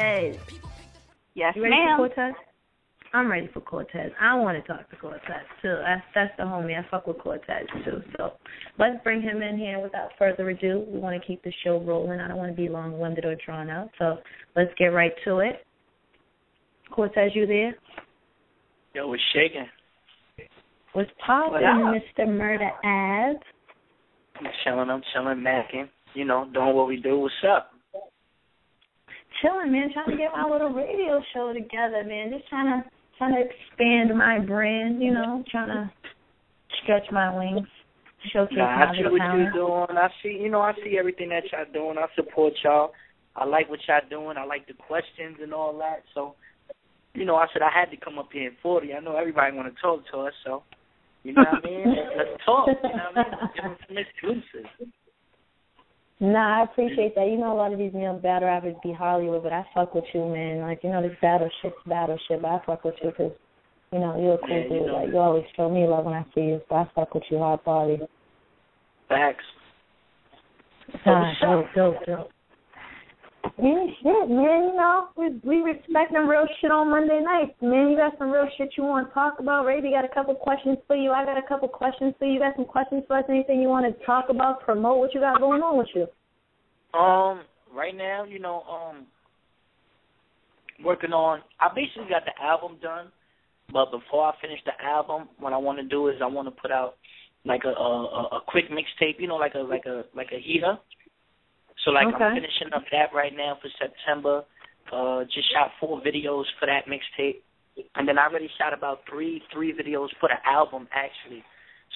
Cortez. Yes, You ready ma'am. for Cortez? I'm ready for Cortez. I want to talk to Cortez, too. That's the homie. I fuck with Cortez, too. So let's bring him in here without further ado. We want to keep the show rolling. I don't want to be long-winded or drawn out. So let's get right to it. Cortez, you there? Yo, what's shaking? What's poppin', Mr. Murder Abs? I'm chilling, macking. You know, doing what we do. What's up? Chilling, man. Trying to get my little radio show together, man. Just trying to expand my brand, you know, trying to stretch my wings, showcase my I see what talent. you're doing. I see everything that y'all doing. I support y'all. I like what y'all doing. I like the questions and all that. So, you know, I said I had to come up here in 40. I know everybody want to talk to us, so, you know what I mean? Let's talk, you know what I mean? Give them some exclusives. Nah, I appreciate that. You know, a lot of these young battle rappers be Hollywood, but I fuck with you, man. Like, you know, this battle shit, but I fuck with you because, you know, you're a cool dude. You know. Like, you always show me love when I see you, so I fuck with you hard body. Facts. Dope. Yeah, shit, man, you know, we respecting real shit on Monday nights. Man, you got some real shit you want to talk about? Ray, got a couple questions for you. I got a couple questions for you. You got some questions for us? Anything you want to talk about, promote what you got going on with you? Right now, you know, working on, I basically got the album done, but before I finish the album, what I want to do is I want to put out like a quick mixtape, you know, like a heater. So, like, okay. I'm finishing up that right now for September. Just shot 4 videos for that mixtape. And then I already shot about three videos for the album, actually.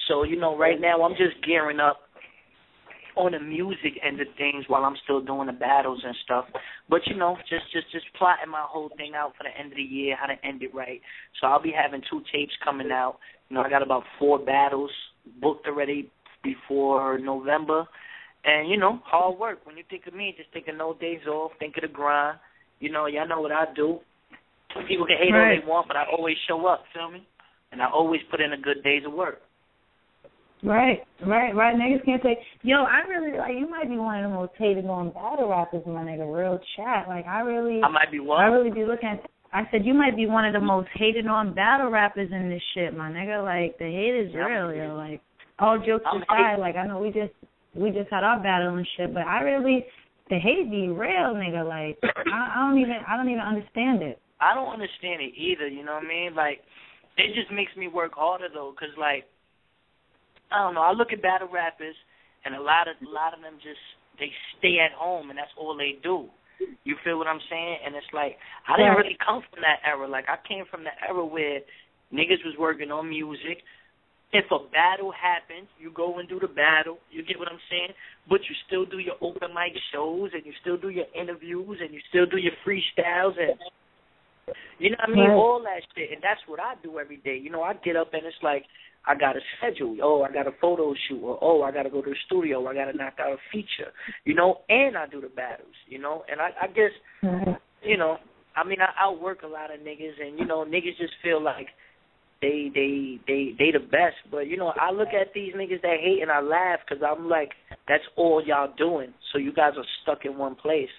So, you know, right now I'm just gearing up on the music end of things while I'm still doing the battles and stuff. But, you know, just plotting my whole thing out for the end of the year, how to end it right. So I'll be having 2 tapes coming out. You know, I got about 4 battles booked already before November. And, you know, hard work. When you think of me, just think of no days off, think of the grind. You know, y'all know what I do. People can hate all they want, but I always show up, feel me? And I always put in a good days of work. Right. Niggas can't say, yo, I really, like, you might be one of the most hated on battle rappers, my nigga, real chat. Like, I might be what? I really be looking at, I said, you might be one of the most hated on battle rappers in this shit, my nigga. Like, the hate is real, yo. Like, all jokes aside, like, I know we just had our battle and shit, but the hate be real, nigga. Like, I don't even understand it. I don't understand it either, you know what I mean? Like, it just makes me work harder, though, because, like, I don't know, I look at battle rappers, and a lot of them just, they stay at home, and that's all they do. You feel what I'm saying? And it's like, I didn't really come from that era. Like, I came from the era where niggas was working on music. If a battle happens, you go and do the battle. You get what I'm saying? But you still do your open mic shows, and you still do your interviews, and you still do your freestyles, and you know what I mean? All that shit. And that's what I do every day. You know, I get up and it's like, I got a schedule. Oh, I got a photo shoot. Or, oh, I got to go to the studio. I got to knock out a feature. You know, and I do the battles, you know. And I guess, you know, I mean, I outwork a lot of niggas, and, you know, niggas just feel like they the best. But, you know, I look at these niggas that hate and I laugh because I'm like, that's all y'all doing. So you guys are stuck in one place.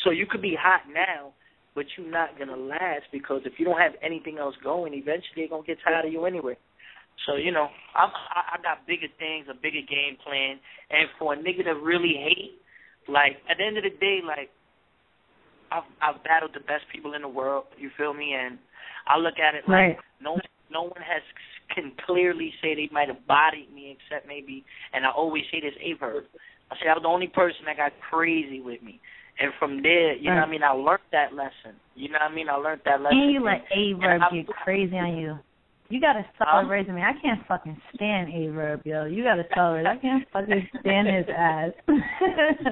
So you could be hot now, but you're not going to last because if you don't have anything else going, eventually they're going to get tired of you anyway. So, you know, I got bigger things, a bigger game plan. And for a nigga to really hate, like, at the end of the day, like, I've battled the best people in the world, you feel me? And I look at it like no one can clearly say they might have bodied me except maybe, and I always say this, Averb. I say I was the only person that got crazy with me. And from there, you know what I mean, I learned that lesson. You know what I mean? I learned that lesson. And you let Averb get crazy on you. You got a solid resume. I can't fucking stand Averb, yo. You got a solid resume. I can't fucking stand his ass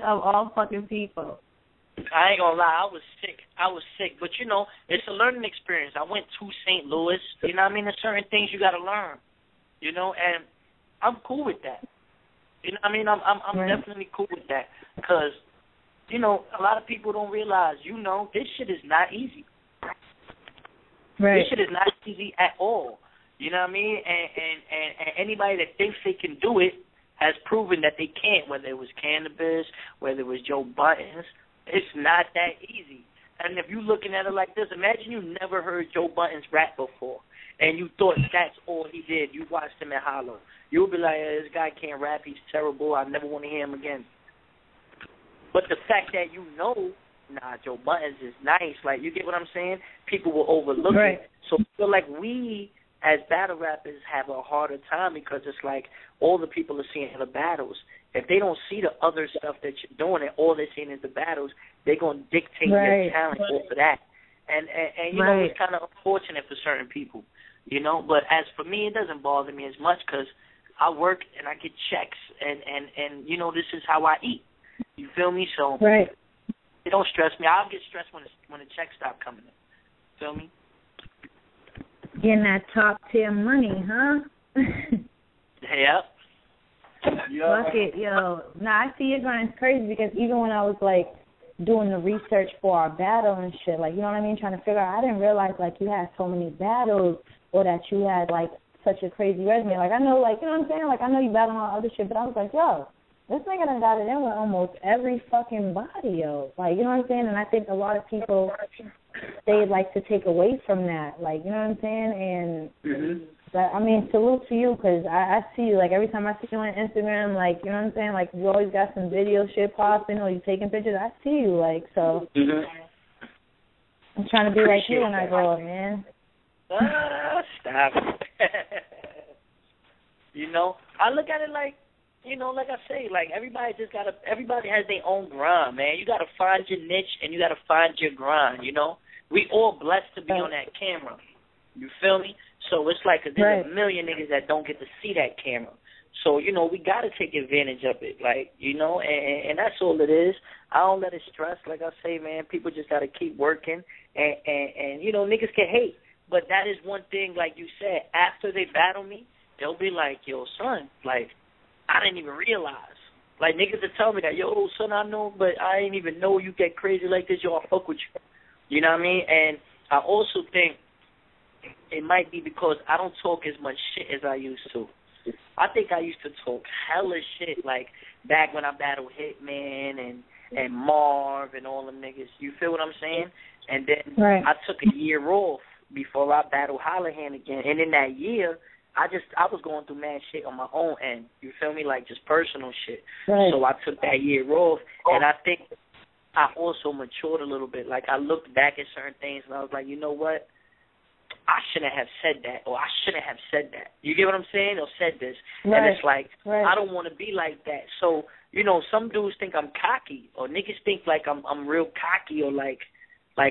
of all fucking people. I ain't gonna lie, I was sick. But, you know, it's a learning experience. I went to St. Louis. You know what I mean? There's certain things you got to learn, you know, and I'm cool with that. You know what I mean? I'm definitely cool with that because, you know, a lot of people don't realize, you know, this shit is not easy. This shit is not easy at all. You know what I mean? And anybody that thinks they can do it has proven that they can't, whether it was Cannabis, whether it was Joe Buttons. It's not that easy. And if you looking at it like this, imagine you never heard Joe Budden's rap before, and you thought that's all he did. You watched him at Hollow. You'll be like, this guy can't rap. He's terrible. I never want to hear him again. But the fact that you know, Joe Budden's is nice. Like, you get what I'm saying? People will overlook it. So I feel like we, as battle rappers, have a harder time because it's like all the people are seeing the battles. If they don't see the other stuff that you're doing and all they're seeing is the battles, they're going to dictate your talent off of that. And you know, it's kind of unfortunate for certain people, you know. But as for me, it doesn't bother me as much because I work and I get checks and you know, this is how I eat. You feel me? So it don't stress me. I'll get stressed when the checks stop coming in. Feel me? Getting that top tier money, huh? Yep. Fuck it, yo. Nah, I see you're going crazy because even when I was like doing the research for our battle and shit, like, you know what I mean, trying to figure out, I didn't realize like you had so many battles or that you had like such a crazy resume. Like, I know, like, you know what I'm saying? Like, I know you battle on other shit, but I was like, yo, this nigga done got it in with almost every fucking body, yo. Like, you know what I'm saying? And I think a lot of people, they like to take away from that. Like, you know what I'm saying? And, but, I mean, salute to you because I see you. Like, every time I see you on Instagram, like, you know what I'm saying? Like, you always got some video shit popping or you taking pictures. I see you, like, so. I'm trying to be like you when I grow up, man. Stop. You know, I look at it like, you know, like I say, like everybody has their own grind, man. You gotta find your niche and you gotta find your grind, you know. We all blessed to be on that camera. You feel me? So it's like there's a million niggas that don't get to see that camera. So, you know, we gotta take advantage of it, like, you know, and that's all it is. I don't let it stress. Like I say, man, people just gotta keep working and you know, niggas can hate. But that is one thing, like you said, after they battle me, they'll be like, yo, son, like, I didn't even realize. Like, niggas will tell me that, yo, son, I know, but I didn't even know you get crazy like this. Yo, I fuck with you. You know what I mean? And I also think it might be because I don't talk as much shit as I used to. I think I used to talk hella shit, like, back when I battled Hitman and Marv and all them niggas. You feel what I'm saying? And then I took a year off before I battled Hollahan again. And in that year, I was going through mad shit on my own end. You feel me? Like just personal shit. So I took that year off, and I think I also matured a little bit. Like I looked back at certain things, and I was like, you know what? I shouldn't have said that, or I shouldn't have said that. You get what I'm saying? Or said this. And it's like, I don't want to be like that. So, you know, some dudes think I'm cocky, or niggas think like I'm real cocky, or like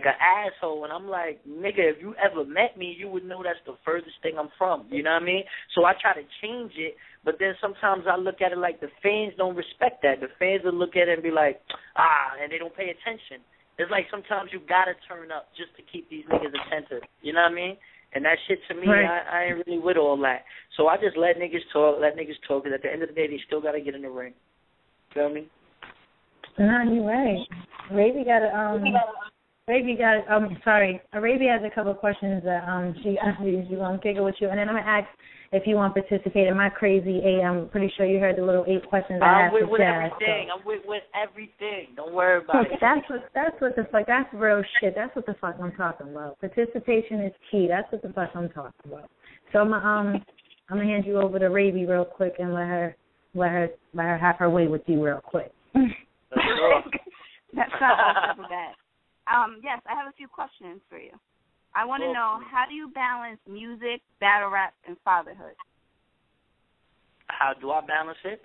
an asshole, and I'm like, nigga, if you ever met me, you would know that's the furthest thing I'm from, you know what I mean? So I try to change it, but then sometimes I look at it like the fans don't respect that. The fans will look at it and be like, and they don't pay attention. It's like sometimes you got to turn up just to keep these niggas attentive, you know what I mean? And that shit to me, I ain't really with all that. So I just let niggas talk, because at the end of the day, they still got to get in the ring. Feel me? No, you're right. Raby got Arabia has a couple of questions that she's going to kick it with you, and then I'm going to ask if you want to participate in my crazy 8. I'm pretty sure you heard the little 8 questions I have for Jazz. I'm with everything. Don't worry about it. That's what the fuck. That's real shit. That's what the fuck I'm talking about. Participation is key. That's what the fuck I'm talking about. So I'm gonna hand you over to Raby real quick and let her have her way with you real quick. That's not all bad. Yes, I have a few questions for you. I want to know, how do you balance music, battle rap, and fatherhood? How do I balance it?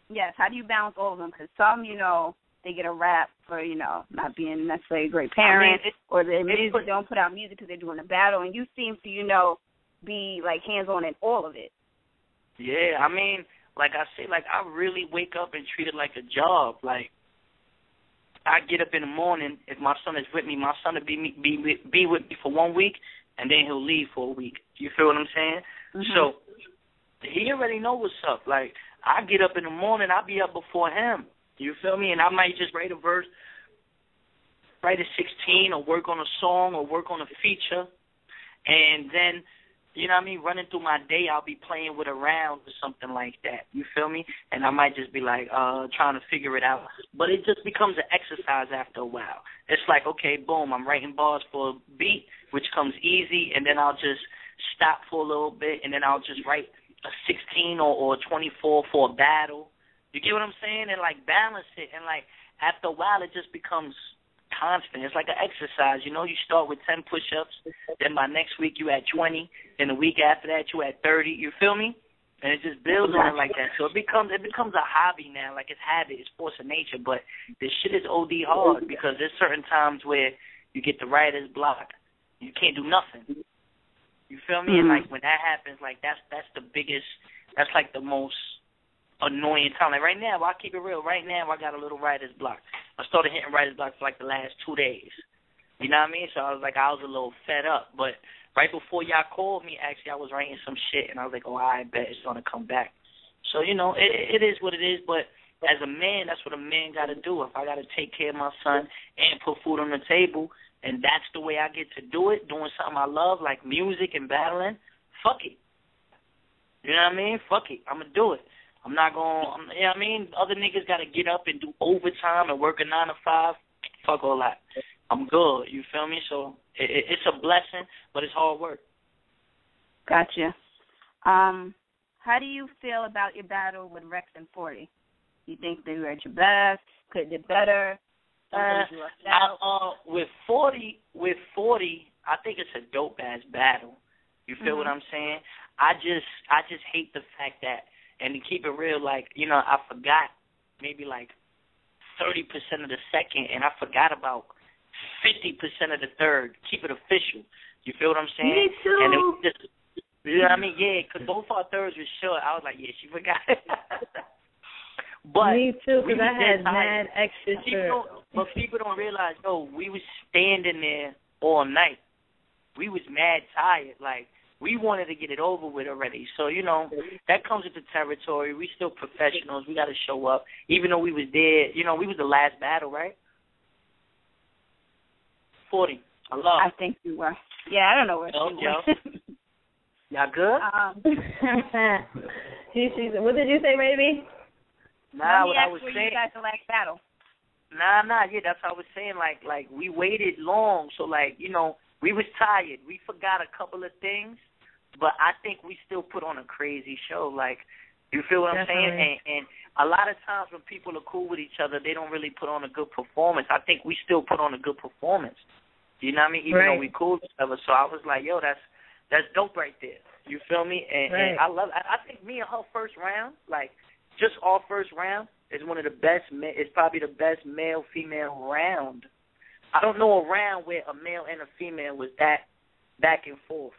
Yes, how do you balance all of them? Because some, you know, they get a rap for, you know, not being necessarily a great parent, or their music don't put out music because they're doing a battle, and you seem to, you know, be, like, hands-on in all of it. Yeah, I mean, like I say, like, I really wake up and treat it like a job. Like, I get up in the morning, if my son is with me, my son will be with me for 1 week, and then he'll leave for a week. You feel what I'm saying? Mm-hmm. So he already know what's up. Like, I get up in the morning, I'll be up before him. You feel me? And I might just write a verse, write a 16, or work on a song, or work on a feature. And then you know what I mean, running through my day, I'll be playing with a round or something like that. You feel me? And I might just be like trying to figure it out. But it just becomes an exercise after a while. It's like, okay, boom, I'm writing bars for a beat, which comes easy, and then I'll just stop for a little bit, and then I'll just write a 16 or 24 for a battle. You get what I'm saying? And, like, balance it. And, like, after a while, it just becomes constant. It's like an exercise. You know, you start with 10 push-ups, then by next week you at 20, then the week after that you at 30. You feel me? And it just builds on it like that. So it becomes a hobby now, like it's habit, it's force of nature. But this shit is OD hard because there's certain times where you get the writer's block. You can't do nothing. You feel me? And, like, when that happens, like, that's the biggest, that's, like, the most annoying time. Like, right now, I'll keep it real. Right now, I got a little writer's block. I started hitting writer's block for, like, the last 2 days. You know what I mean? So I was a little fed up. But right before y'all called me, actually, I was writing some shit, and I was like, oh, I bet it's going to come back. So, you know, it is what it is. But as a man, that's what a man got to do. If I got to take care of my son and put food on the table, and that's the way I get to do it, doing something I love, like music and battling, fuck it. You know what I mean? Fuck it. I'm going to do it. I'm not going to, you know what I mean? Other niggas got to get up and do overtime and work a 9 to 5. Fuck all that. I'm good. You feel me? So it's a blessing, but it's hard work. Gotcha. How do you feel about your battle with Rex and 40? You think they were at your best? Could have did better? With 40, I think it's a dope ass battle. You feel what I'm saying? I just hate the fact that, and to keep it real, like, you know, I forgot maybe like 30% of the second, and I forgot about 50% of the third. Keep it official. You feel what I'm saying? Me too. And it was just, you know what I mean? Yeah, because both our thirds were short. I was like, yeah, she forgot. But me too, because I had mad extra shirts. But people don't realize, we was standing there all night. We was mad tired. Like, we wanted to get it over with already. So, you know, that comes with the territory. We still professionals. We got to show up. Even though we was there, you know, we was the last battle, right? 40. I think you were. Yeah, I don't know where you were. Y'all good? What did you say, baby? Nah, what I was saying. You guys the last battle. Nah, yeah, that's what I was saying. Like we waited long, so, like, you know, we was tired. We forgot a couple of things, but I think we still put on a crazy show. Like, you feel what I'm saying? And a lot of times when people are cool with each other, they don't really put on a good performance. I think we still put on a good performance. You know what I mean? Even though we cool with each other. So I was like, yo, that's dope right there. You feel me? And I love. I think me and her first round, like, just our first round, is one of the best. It's probably the best male-female round. I don't know a round where a male and a female was that back and forth.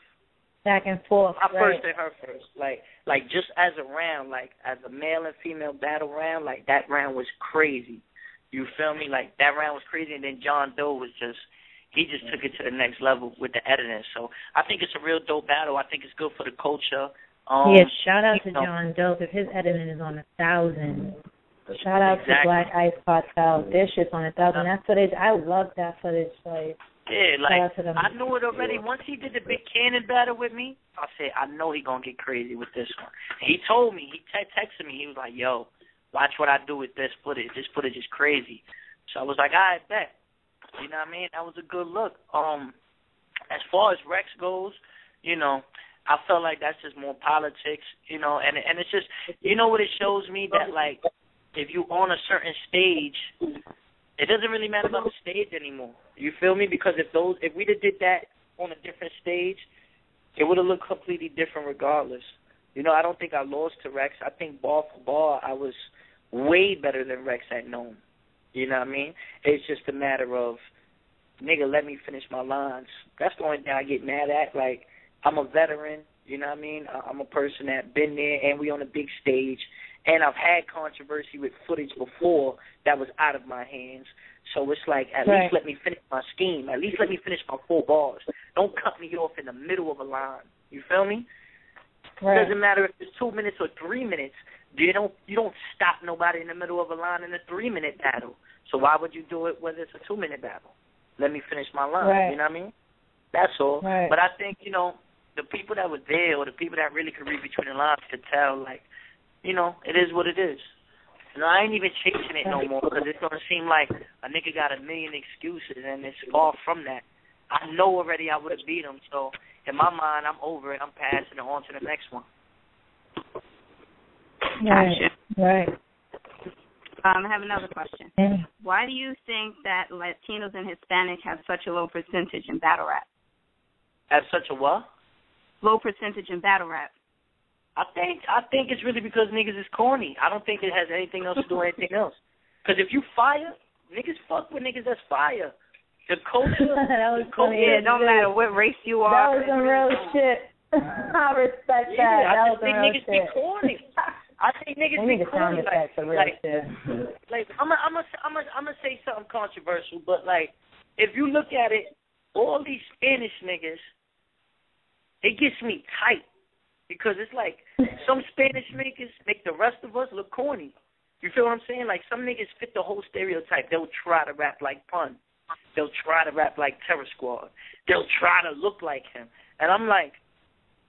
Back and forth. I first and her first. Like just as a round, like as a male and female battle round, like that round was crazy. You feel me? Like that round was crazy, and then John Doe was just. He just took it to the next level with the editing. So I think it's a real dope battle. I think it's good for the culture. Shout out to John Doe, because his editing is on 1,000. Shout out to Black Ice Cartel. Their shit's on 1,000. That footage, I love that footage. Like, yeah, like, I knew it already. Once he did the Big Cannon battle with me, I said, I know he going to get crazy with this one. And he told me, he texted me, he was like, yo, watch what I do with this footage. This footage is crazy. So I was like, I bet. You know what I mean? That was a good look. As far as Rex goes, you know, I felt like that's just more politics, you know, and it's just, you know what it shows me? That, like, if you on a certain stage, it doesn't really matter about the stage anymore. You feel me? Because if we did that on a different stage, it would have looked completely different regardless. You know, I don't think I lost to Rex. I think bar for bar, I was way better than Rex at Gnome. You know what I mean? It's just a matter of, nigga, let me finish my lines. That's the only thing I get mad at. Like, I'm a veteran, you know what I mean? I'm a person that been there, and we on a big stage, and I've had controversy with footage before that was out of my hands. So it's like, at least let me finish my scheme. At least let me finish my 4 bars. Don't cut me off in the middle of a line. You feel me? It doesn't matter if it's 2 minutes or 3 minutes. You don't stop nobody in the middle of a line in a 3-minute battle. So why would you do it whether it's a 2-minute battle? Let me finish my line. You know what I mean? That's all. But I think, you know, the people that were there or the people that really could read between the lines could tell, like, you know, it is what it is. You know, I ain't even chasing it no more because it's going to seem like a nigga got a million excuses, and it's far from that. I know already I would have beat him, so in my mind, I'm over it. I'm passing it on to the next one. Right. I have another question. Why do you think that Latinos and Hispanics have such a low percentage in battle rap? Have such a what? Low percentage in battle rap. I think it's really because niggas is corny. I don't think it has anything else to do with anything else. Because if you fire, niggas fuck with niggas that's fire. The culture. That was funny. Yeah, it don't matter what race you are. That was some real shit. I respect that. I just think niggas be corny. I think niggas be corny. Like I'm gonna say something controversial, but like if you look at it, all these Spanish niggas, it gets me tight because it's like some Spanish niggas make the rest of us look corny. You feel what I'm saying? Like some niggas fit the whole stereotype. They'll try to rap like Pun. They'll try to rap like Terror Squad. They'll try to look like him. And I'm like,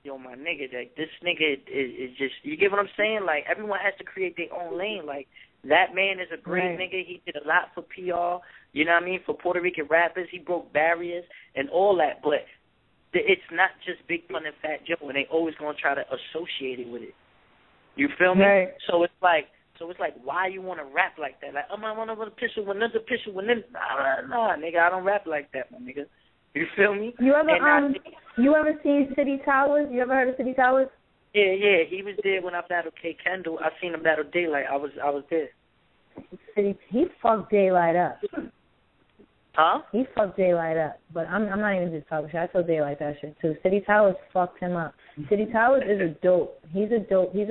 yo, my nigga, like, this nigga is just, you get what I'm saying? Like, everyone has to create their own lane. Like, that man is a great nigga. He did a lot for PR, you know what I mean, for Puerto Rican rappers. He broke barriers and all that. But it's not just Big Pun and Fat Joe, and they always going to try to associate it with it. You feel me? Right. So it's like, why you want to rap like that? Like, I want to pistol when there's a pistol when there's... Nah, nigga, I don't rap like that, my nigga. You feel me? You ever seen City Towers? You ever heard of City Towers? Yeah. He was there when I battled K. Kendall. I seen him battle Daylight. I was there. He fucked Daylight up. Huh? He fucked Daylight up. But I'm not even just talking shit. I told Daylight that shit too. City Towers fucked him up. City Towers is a dope. He's a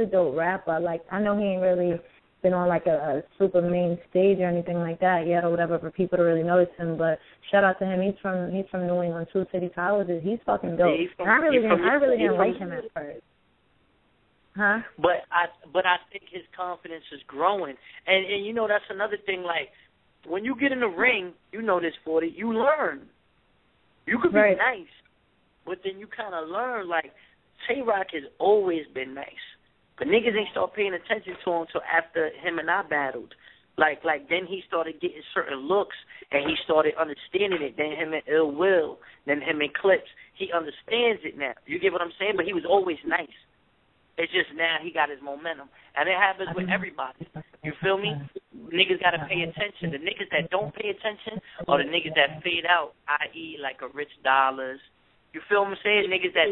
dope rapper. Like, I know he ain't really been on like a super main stage or anything like that yet or whatever for people to really notice him, but shout out to him. He's from New England too. City Towers he's fucking dope. I really didn't like him at first. Huh? But I think his confidence is growing. And you know, that's another thing, like when you get in the ring, you know this, 40, you learn. You could be nice, but then you kinda learn. Like Tay-Rock has always been nice. But niggas ain't start paying attention to him until after him and I battled. Like then he started getting certain looks and he started understanding it. Then him and Ill Will, then him and Clips. He understands it now. You get what I'm saying? But he was always nice. It's just now he got his momentum. And it happens with everybody. You feel me? Niggas got to pay attention. The niggas that don't pay attention are the niggas that fade out, i.e. like a Rich Dollars. You feel what I'm saying? Niggas that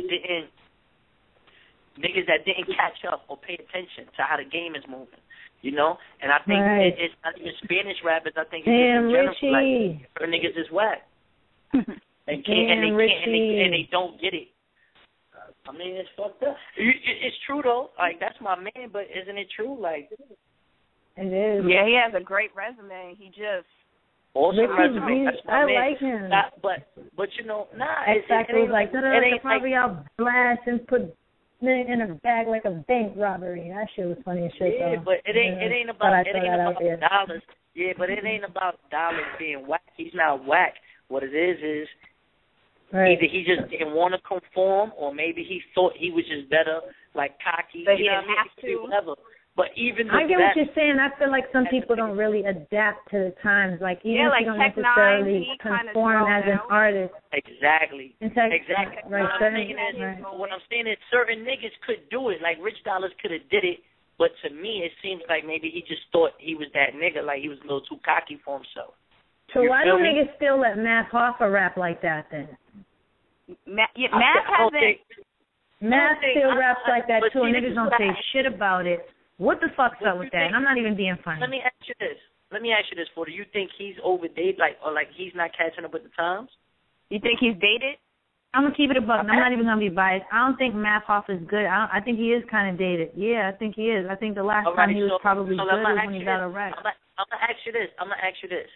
didn't catch up or pay attention to how the game is moving, you know? And I think it's not even Spanish rappers. I think it's just in general, like, her niggas is whack. They don't get it. I mean, it's fucked up. It's true, though. Like, that's my man, but isn't it true? Like, it is. Yeah, he has a great resume. He just... Awesome resume. That's my man. Like him. But you know, Exactly. It like, probably out blast and put in a bag like a bank robbery. That shit was funny as shit. Yeah, though. But it ain't about dollars. Yeah, but it ain't about dollars being whack. He's not whack. What it is either he just didn't want to conform, or maybe he thought he was just better, like cocky. But he didn't have to. Whatever. But even I get what you're saying. I feel like some people don't really adapt to the times. Like even if you don't necessarily conform as an artist. Exactly. Exactly. Right. What I'm saying is certain niggas could do it. Like Rich Dollars could have did it, but to me it seems like maybe he just thought he was that nigga, like he was a little too cocky for himself. So why don't niggas still let Math Hoffa rap like that then? Math hasn't. Math still raps like that too, and niggas don't say shit about it. What the fuck's up with that? And I'm not even being funny. Let me ask you this, for do you think he's overdated, or he's not catching up with the times? You think he's dated? I'm gonna keep it a buck. I'm not even gonna be biased. I don't think Math Hoffa is good. I think he is kind of dated. Yeah, I think he is. I think the last time he was probably good was when he got a rap. I'm gonna ask you this.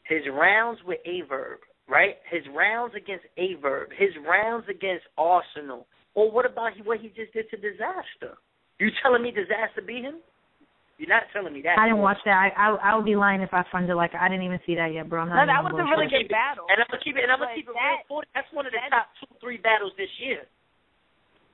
His rounds with Averb, right? His rounds against Averb. His rounds against Arsenal. Or what about what he just did to Disaster? You telling me Disaster beat him? You're not telling me that. I didn't watch that. I would be lying if I funded like I didn't even see that yet, bro. No, that was a really good battle. And I'm gonna keep it real. That's one of the top 2-3 battles this year.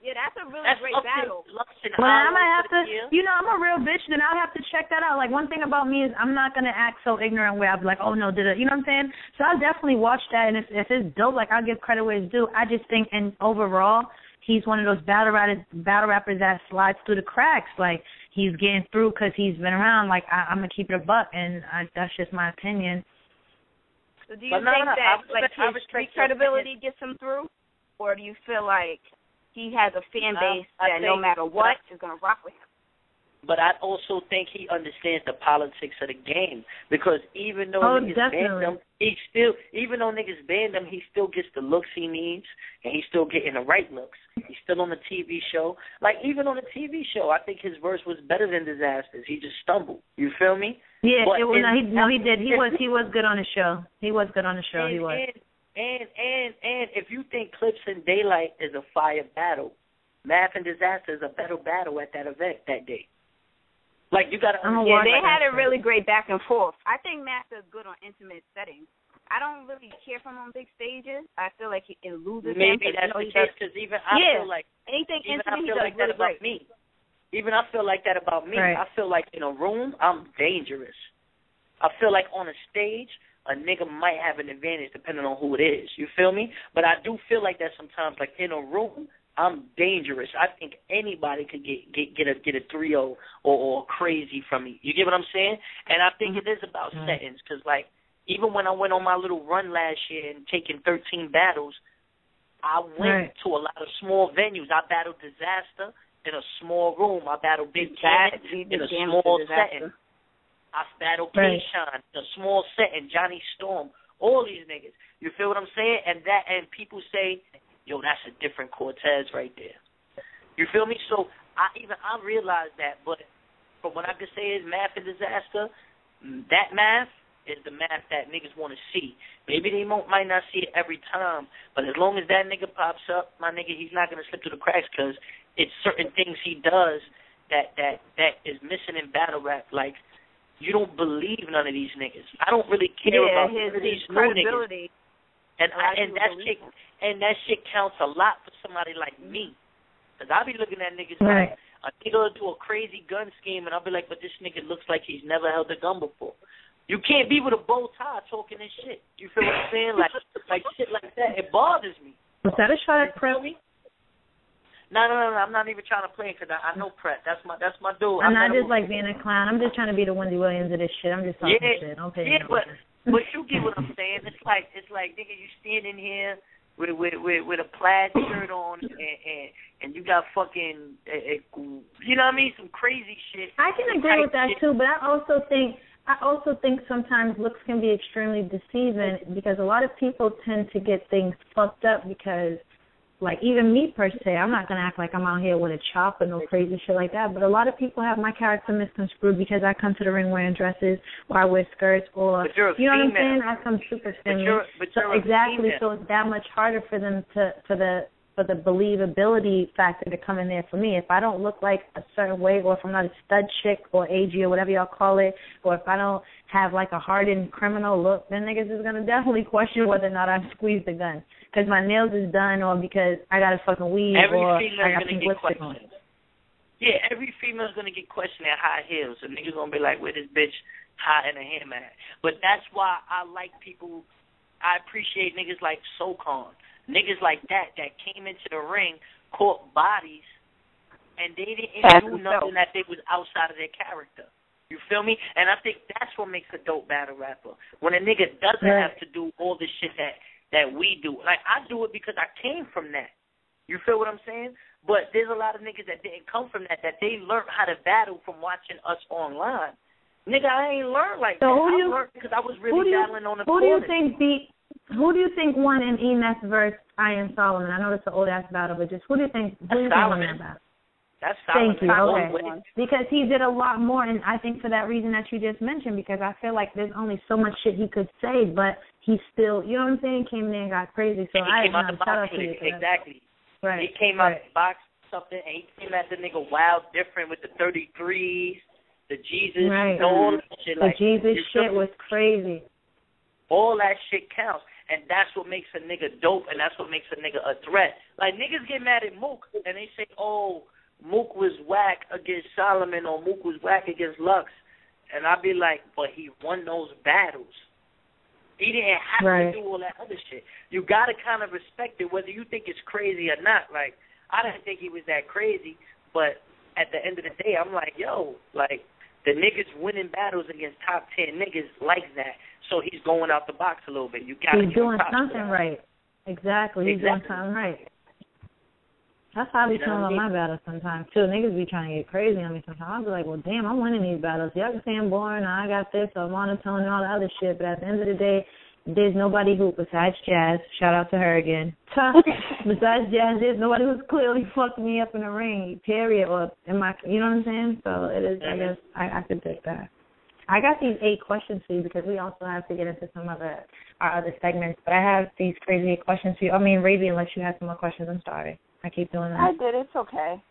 Yeah, that's a really great battle. Well, I'm gonna have to. You know, I'm a real bitch. Then I'll have to check that out. Like one thing about me is I'm not gonna act so ignorant where I'll be like, oh no, did it? You know what I'm saying? So I'll definitely watch that, and if it's dope, like I'll give credit where it's due. I just think, and overall, he's one of those battle rappers that slides through the cracks. Like he's getting through because he's been around. Like I'm gonna keep it a buck, and that's just my opinion. So do you think that his street credibility gets him through, or do you feel like he has a fan base that no matter what is going to rock with him? But I also think he understands the politics of the game, because even though niggas banned him, he still gets the looks he needs, and he's still getting the right looks. He's still on the TV show. Like, even on the TV show, I think his verse was better than Disaster's. He just stumbled. You feel me? Yeah, he did. He was good on the show. He was good on the show. And if you think Clips and Daylight is a fire battle, Math and Disaster is a better battle at that event that day. Like, you got to understand. Yeah, they had a really great back and forth. I think Math is good on intimate settings. I don't really care for him on big stages. I feel like it loses him. Maybe that's the case, because even I feel like anything intimate, he does really great. Even I feel like that about me. Right. I feel like in a room, I'm dangerous. I feel like on a stage, a nigga might have an advantage depending on who it is. You feel me? But I do feel like that sometimes. Like in a room, I'm dangerous. I think anybody could get a 3-0 or crazy from me. You get what I'm saying? And I think it is about settings, because like even when I went on my little run last year and taking 13 battles, I went to a lot of small venues. I battled Disaster in a small room. I battled Big Cat in a small setting. I battled K-Shine in a small setting, Johnny Storm, all these niggas. You feel what I'm saying? And people say, yo, that's a different Cortez right there. You feel me? So I realize that, but from what I can say is Math and Disaster, that Math is the Math that niggas want to see. Maybe they might not see it every time, but as long as that nigga pops up, my nigga, he's not going to slip through the cracks, because it's certain things he does that is missing in battle rap. Like, you don't believe none of these niggas. I don't really care about these new niggas. And that shit counts a lot for somebody like me. Because I be looking at niggas like, a nigga will do a crazy gun scheme, and I'll be like, but this nigga looks like he's never held a gun before. You can't be with a bow tie talking this shit. You feel what I'm saying? Like shit like that. It bothers me. Was that a shot at Prep? No. I'm not even trying to play, because I know Prep. That's my dude. I'm not just like being a clown. I'm just trying to be the Wendy Williams of this shit. I'm just talking shit. Don't pay no attention. But you get what I'm saying. It's like nigga, you standing here with a plaid shirt on and you got fucking you know what I mean, some crazy shit. I can agree with that too, but I also think sometimes looks can be extremely deceiving, because a lot of people tend to get things fucked up because, like, even me per se, I'm not going to act like I'm out here with a chop or no crazy shit like that, but a lot of people have my character misconstrued because I come to the ring wearing dresses, or I wear skirts, or, you know what I'm saying? I come super feminine. Exactly, so it's that much harder for them for the believability factor to come in there for me. If I don't look like a certain way, or if I'm not a stud chick or AG or whatever y'all call it, or if I don't have like a hardened criminal look, then niggas is going to definitely question whether or not I squeezed the gun. Because my nails is done, or because I got a fucking weave, or I got pink lipstick on. Yeah, every female's going to get questioned at high heels. And niggas going to be like, where this bitch high in a ham at? But that's why I like people, I appreciate niggas like SoCon. Niggas like that came into the ring, caught bodies, and they didn't do nothing that they was outside of their character. You feel me? And I think that's what makes a dope battle rapper. When a nigga doesn't have to do all the shit that we do. Like, I do it because I came from that. You feel what I'm saying? But there's a lot of niggas that didn't come from that they learned how to battle from watching us online. Nigga, I ain't learned like that. I learned because I was really battling on the corner. Who do you think won in E-Ness versus I Am Solomon? I know that's an old-ass battle, but just who do you think won that battle? That's Solomon. Thank you. Okay. Because he did a lot more, and I think for that reason that you just mentioned, because I feel like there's only so much shit he could say, but he still, you know what I'm saying, came in there and got crazy. So I came out the box with it. Exactly. Right. He came out the box something, and he came at the nigga wild different with the 33s, the Jesus, right. all that shit. The Jesus shit was crazy. All that shit counts. And that's what makes a nigga dope, and that's what makes a nigga a threat. Like, niggas get mad at Mook, and they say, oh, Mook was whack against Solomon, or Mook was whack against Lux. And I be like, but he won those battles. He didn't have to do all that other shit. You got to kind of respect it, whether you think it's crazy or not. Like, I didn't think he was that crazy, but at the end of the day, I'm like, yo, like, the niggas winning battles against top 10 niggas like that. So he's going out the box a little bit. You got to He's doing something right. Exactly. He's doing something right. That's how I be feeling on my battles sometimes, too. Niggas be trying to get crazy on me sometimes. I'll be like, well, damn, I'm winning these battles. Y'all can say I'm boring, I got this, or monotone, and all the other shit, but at the end of the day, there's nobody who, besides Jazz, shout out to her again, besides Jazz, there's nobody who's clearly fucked me up in the ring, period, or in my, you know what I'm saying? So it is, I guess, I could take that. I got these 8 questions for you because we also have to get into some of our other segments, but I have these crazy 8 questions for you. I mean, Ravi, unless you have some more questions, I'm sorry. I keep doing that. I did. It's okay.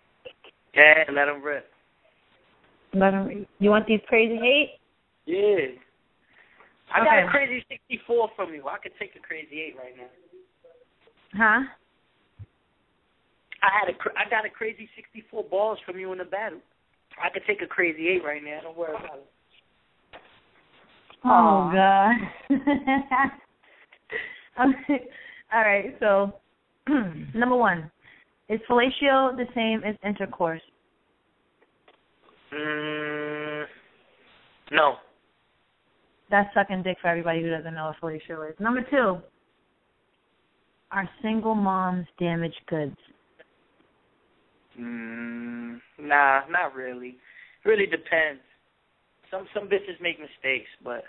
Yeah, let them rip. Let them rip. You want these crazy 8? Yeah. I got a crazy 64 from you. I could take a crazy 8 right now. Huh? I got a crazy 64 balls from you in the battle. I could take a crazy 8 right now. Don't worry about it. Oh, God. All right, so number 1. Is fellatio the same as intercourse? No. That's sucking dick for everybody who doesn't know what fellatio is. Number 2. Are single moms damaged goods? Nah, not really. It really depends. Some bitches make mistakes, but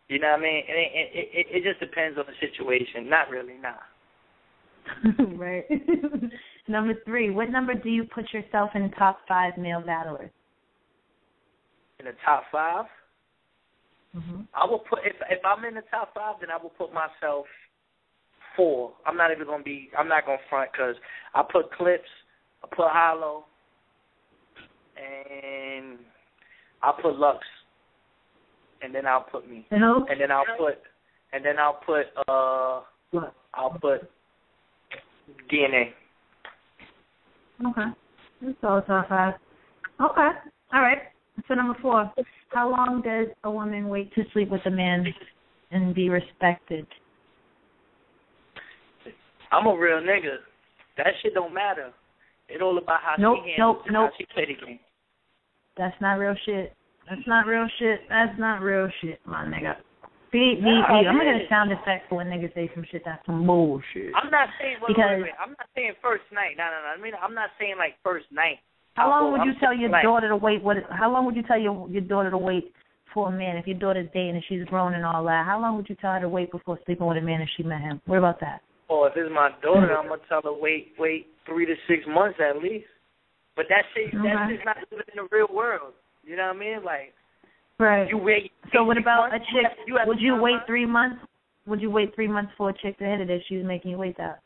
you know what I mean? It just depends on the situation. Not really, nah. Right. Number 3, what number do you put yourself in top 5 male battlers? In the top 5? Mm-hmm. I will put, if I'm in the top 5, then I will put myself 4. I'm not going to front because I put Clips, I put Hollow, and I'll put Lux, and then I'll put me. Hello? And then I'll put DNA. Okay. That's all top 5. Okay. All right. So number 4, how long does a woman wait to sleep with a man and be respected? I'm a real nigga. That shit don't matter. It's all about how she handles it, how she play the game. That's not real shit. That's not real shit, my nigga. I'm gonna get a sound effect for when niggas say some shit that's some bullshit. I'm not saying wait. I'm not saying first night. No. I mean, I'm not saying like first night. How long would you tell your daughter to wait? How long would you tell your daughter to wait for a man if your daughter's dating and she's grown and all that? How long would you tell her to wait before sleeping with a man if she met him? What about that? Oh, if it's my daughter, I'm gonna tell her wait 3 to 6 months at least. But that's just not living in the real world. You know what I mean? Like, right. You wait. So what about a chick? Would you wait 3 months? Would you wait 3 months for a chick to hit it if she was making you wait that?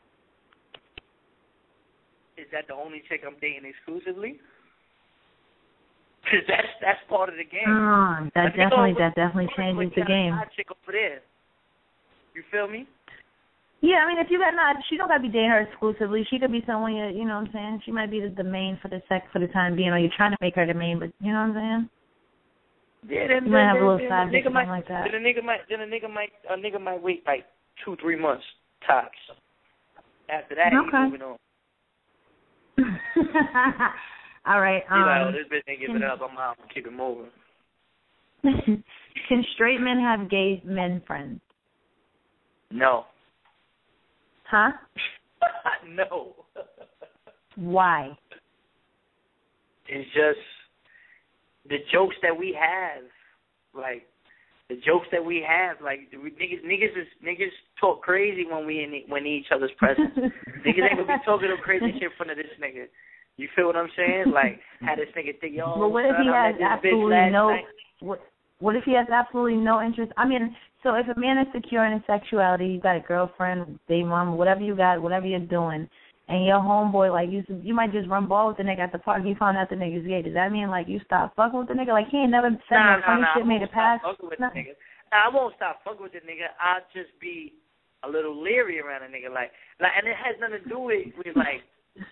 Is that the only chick I'm dating exclusively? Because that's part of the game. That definitely changes the game. Chick over there. You feel me? Yeah, I mean, if you got she don't got to be dating her exclusively. She could be someone you know what I'm saying. She might be the main for the time being, or you're trying to make her the main, but you know what I'm saying. Yeah, then you might have a little side bitch like that. Then a nigga might wait like 2-3 months tops. After that, he's moving on. All right. He's like, oh, this bitch ain't giving up. I'm out. Keep it moving. Can straight men have gay men friends? No. Huh? No. Why? It's just the jokes that we have, like niggas talk crazy when we in each other's presence. Niggas ain't gonna be talking no crazy shit in front of this nigga. You feel what I'm saying? Like, how this nigga think, yo. But what if he has absolutely no? What if he has absolutely no interest? I mean, so if a man is secure in his sexuality, you got a girlfriend, baby mom, whatever you got, whatever you're doing, and your homeboy, like, you might just run ball with the nigga at the park, you found out the nigga's gay. Does that mean, like, you stop fucking with the nigga? Like, he ain't never said no funny shit, made it past? I won't stop fucking with the nigga. I'll just be a little leery around a nigga. Like, and it has nothing to do with like,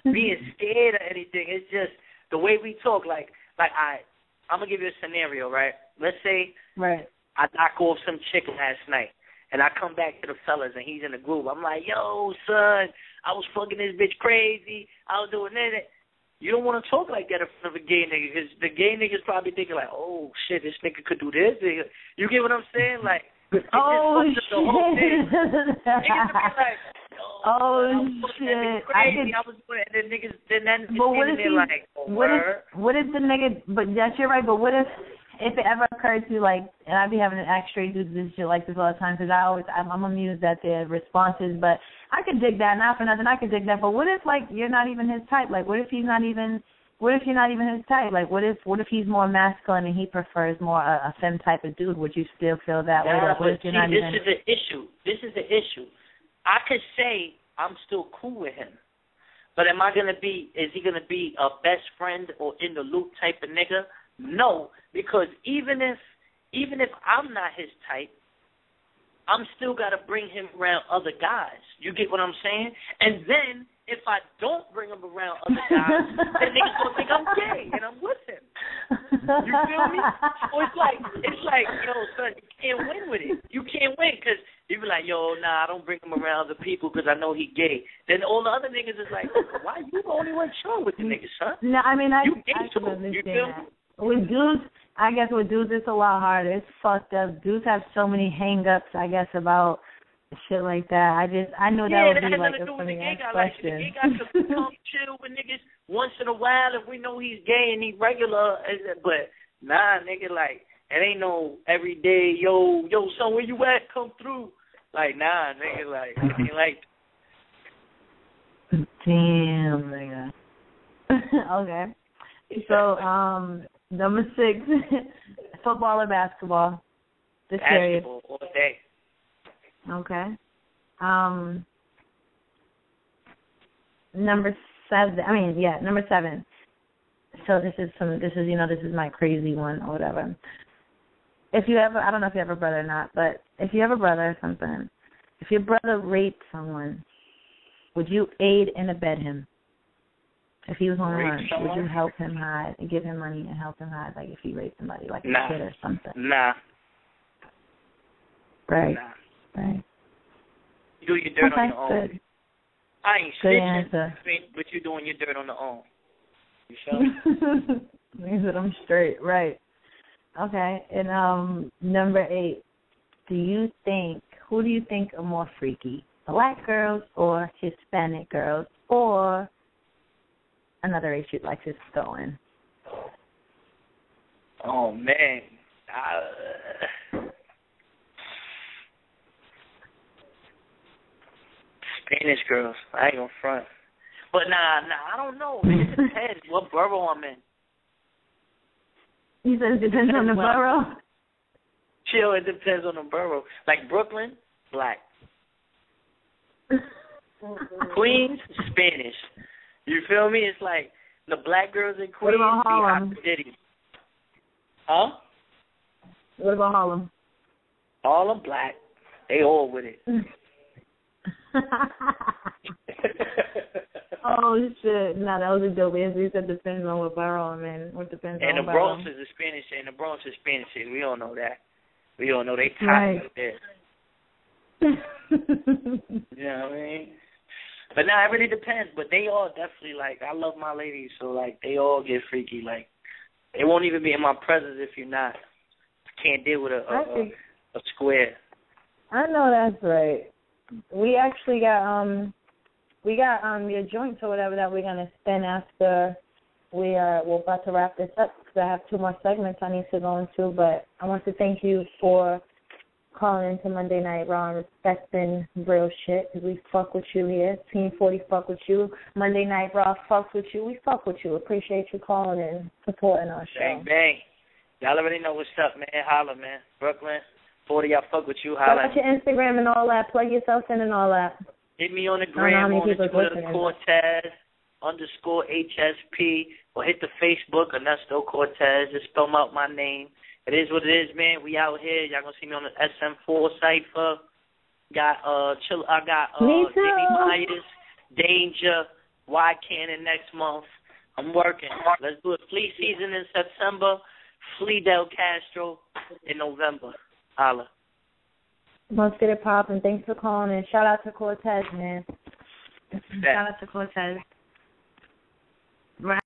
being scared or anything. It's just the way we talk. Like I'm going to give you a scenario, right? Let's say I knock off some chick last night, and I come back to the fellas, and he's in the group. I'm like, yo, son, I was fucking this bitch crazy. I was doing that. You don't want to talk like that in front of a gay nigga, because the gay nigga's probably thinking like, oh, shit, this nigga could do this. You get what I'm saying? Like, oh, shit. The whole thing. Niggas be like, shit. I was doing it, and then niggas, then what if like, what if the nigga, but that's you're right, but what if it ever occurred to, like, and I be having to ask straight dudes this shit like this all the time, because I'm amused at their responses, but I could dig that, not for nothing, I could dig that, but what if, like, you're not even his type? Like, what if you're not even his type? Like, what if he's more masculine and he prefers more a femme type of dude? Would you still feel that way? Like, what if you're not even... This is the issue. I could say I'm still cool with him, but is he going to be a best friend or in the loop type of nigga? No, because even if I'm not his type, I'm still got to bring him around other guys. You get what I'm saying? And then if I don't bring him around other guys, then niggas gonna think I'm gay and I'm with him. You feel me? So it's like, yo, son, you can't win with it. You can't win because you be like, yo, nah, I don't bring him around other people because I know he gay. Then all the other niggas is like, why you the only one chilling with the niggas, son? No, I mean, I can understand you feel that. With dudes, I guess with dudes it's a lot harder. It's fucked up. Dudes have so many hang-ups, I guess, about shit like that. I know that would be like a funny ass question. The gay got to come chill with niggas once in a while if we know he's gay and he's regular. But nah, nigga, like, it ain't no every day, yo, son, where you at? Come through. Like, nah, nigga, like, it ain't like. Damn, nigga. Okay. So, number 6, football or basketball? Basketball all day. Okay. Number 7. Number 7. So this is my crazy one or whatever. If you ever, I don't know if you have a brother or not, but if you have a brother or something, if your brother raped someone, would you aid and abet him? If he was on the run, would you help him hide and give him money and help him hide, like if he raped somebody, like a kid or something? Nah. Right. Nah. Right. You do your dirt on your own. Good. I ain't good snitching, answer. but you doing your dirt on your own. You feel me? Means that I'm straight, right. Okay, and number 8, who do you think are more freaky, black girls or Hispanic girls, or another race you'd like to throw in? Oh, man. Spanish girls. I ain't gonna front. But nah, I don't know. It depends what borough I'm in. You said it depends on the borough? Chill, it depends on the borough. Like Brooklyn, black. Queens, Spanish. You feel me? It's like the black girls in Queens be hot Diddy. Huh? What about Harlem? Harlem, black. They all with it. Oh shit! No, that was a dope answer. You said depends on what borough I'm in. What depends on the borough. Bronx is Spanish, and the Bronx is Spanish. We all know that. We all know they tight up there. You know what I mean? But nah, it really depends. But they all definitely, like, I love my ladies, so like they all get freaky. Like, they won't even be in my presence if you're not. Can't deal with a square. I know that's right. We actually got your joints or whatever that we're gonna spin after we're about to wrap this up, because I have 2 more segments I need to go into. But I want to thank you for calling into Monday Night Raw and respecting real shit, because we fuck with you here. Team 40 fuck with you. Monday Night Raw fucks with you. We fuck with you. Appreciate you calling and supporting our show. Bang bang. Y'all already know what's up, man. Holla, man. Brooklyn 40, I fuck with you. Holla. Got your Instagram and all that. Plug yourself in and all that. Hit me on the gram on the Twitter, Cortez_HSP, or hit the Facebook, Ernesto Cortez. Just spell out my name. It is what it is, man. We out here. Y'all gonna see me on the SM4 cipher. I got Jimmy Midas, Danger, Y Cannon next month. I'm working. Let's do it. Flea season in September. Flea Del Castro in November. Holla. Let's get it poppin'. Thanks for calling in. Shout out to Cortez, man. Shout out to Cortez. Right.